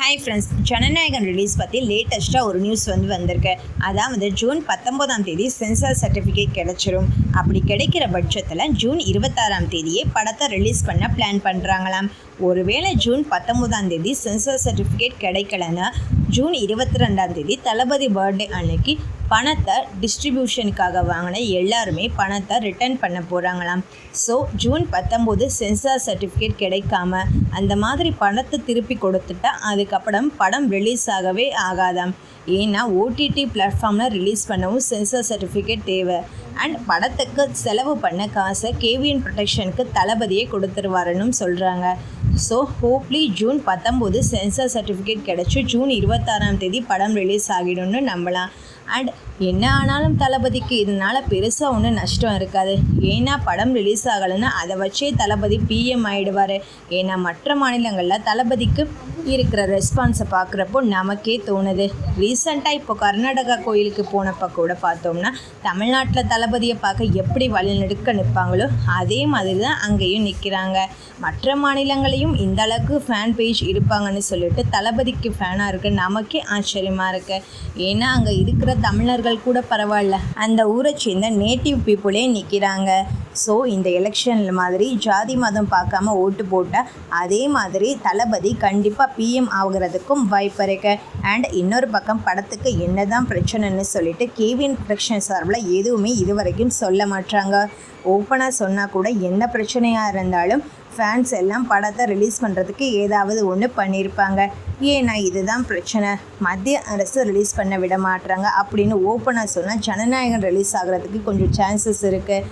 Hi friends, Jananayagan release பற்றி லேட்டஸ்ட்டாக ஒரு நியூஸ் வந்திருக்கு. அதாவது ஜூன் 19 சென்சார் சர்டிஃபிகேட் கிடைச்சிரும். அப்படி கிடைக்கிற பட்சத்தில் ஜூன் 26 படத்தை ரிலீஸ் பண்ண பிளான் பண்ணுறாங்களாம். ஒருவேளை ஜூன் 19 சென்சார் சர்டிஃபிகேட் கிடைக்கலன்னா ஜூன் 22 தளபதி பர்த்டே அன்னைக்கு பணத்தை டிஸ்ட்ரிபியூஷனுக்காக வாங்கின எல்லாருமே பணத்தை ரிட்டர்ன் பண்ண போகிறாங்களாம். ஸோ ஜூன் 19 சென்சார் சர்டிஃபிகேட் கிடைக்காம அந்த மாதிரி பணத்தை திருப்பி கொடுத்துட்டா அதுக்கப்புறம் படம் ரிலீஸ் ஆகவே ஆகாதாம். ஏன்னா ஓடிடி பிளாட்ஃபார்மில் ரிலீஸ் பண்ணவும் சென்சார் சர்டிஃபிகேட் தேவை. அண்ட் படத்துக்கு செலவு பண்ண காசை கேவிஎன் ப்ரொடெக்ஷனுக்கு தளபதியே கொடுத்துருவாருன்னு சொல்கிறாங்க. So hopefully June 19 sensor certificate கிடச்சி ஜூன் 26 படம் ரிலீஸ் ஆகிடும்னு நம்பலாம். அண்ட் என்ன ஆனாலும் தளபதிக்கு இதனால் பெருசாக ஒன்றும் நஷ்டம் இருக்காது. ஏன்னா படம் ரிலீஸ் ஆகலைன்னா அதை வச்சே தளபதி பிஎம் ஆகிடுவார். ஏன்னா மற்ற மாநிலங்களில் தளபதிக்கு இருக்கிற ரெஸ்பான்ஸை பார்க்குறப்போ நமக்கே தோணுது. ரீசெண்டாக இப்போ கர்நாடகா கோயிலுக்கு போனப்போ கூட பார்த்தோம்னா தமிழ்நாட்டில் தளபதியை பார்க்க எப்படி வழிநெடுக்க நிற்பாங்களோ அதே மாதிரி தான் அங்கேயும் நிற்கிறாங்க. மற்ற மாநிலங்களையும் இந்த அளவுக்கு ஃபேன் பேஜ் இருப்பாங்கன்னு சொல்லிட்டு தளபதிக்கு ஃபேனாக இருக்குது நமக்கே ஆச்சரியமாக இருக்குது. ஏன்னா அங்கே இருக்கிற தமிழர்கள் கூட பரவாயில்ல, அந்த ஊரை சேர்ந்த நேட்டிவ் பீப்புளே நிற்கிறாங்க. ஸோ இந்த எலெக்ஷனில் மாதிரி ஜாதி மதம் பார்க்காம ஓட்டு போட்டால் அதே மாதிரி தளபதி கண்டிப்பாக பிஎம் ஆகுறதுக்கும் வாய்ப்பு இருக்கு. அண்ட் இன்னொரு பக்கம் படத்துக்கு என்ன தான் பிரச்சனைன்னு சொல்லிட்டு கேவிஎன் ப்ரொடக்ஷன் சார்பில் எதுவுமே இதுவரைக்கும் சொல்ல மாட்டாங்க. ஓப்பனாக சொன்னால் கூட எந்த பிரச்சனையாக இருந்தாலும் ஃபேன்ஸ் எல்லாம் படத்தை ரிலீஸ் பண்ணுறதுக்கு ஏதாவது ஒன்று பண்ணியிருப்பாங்க. ஏன்னா இதுதான் பிரச்சனை, மத்திய அரசு ரிலீஸ் பண்ண விட மாட்டுறாங்க அப்படின்னு ஓப்பனாக சொன்னால் ஜனநாயகன் ரிலீஸ் ஆகிறதுக்கு கொஞ்சம் சான்சஸ் இருக்குது.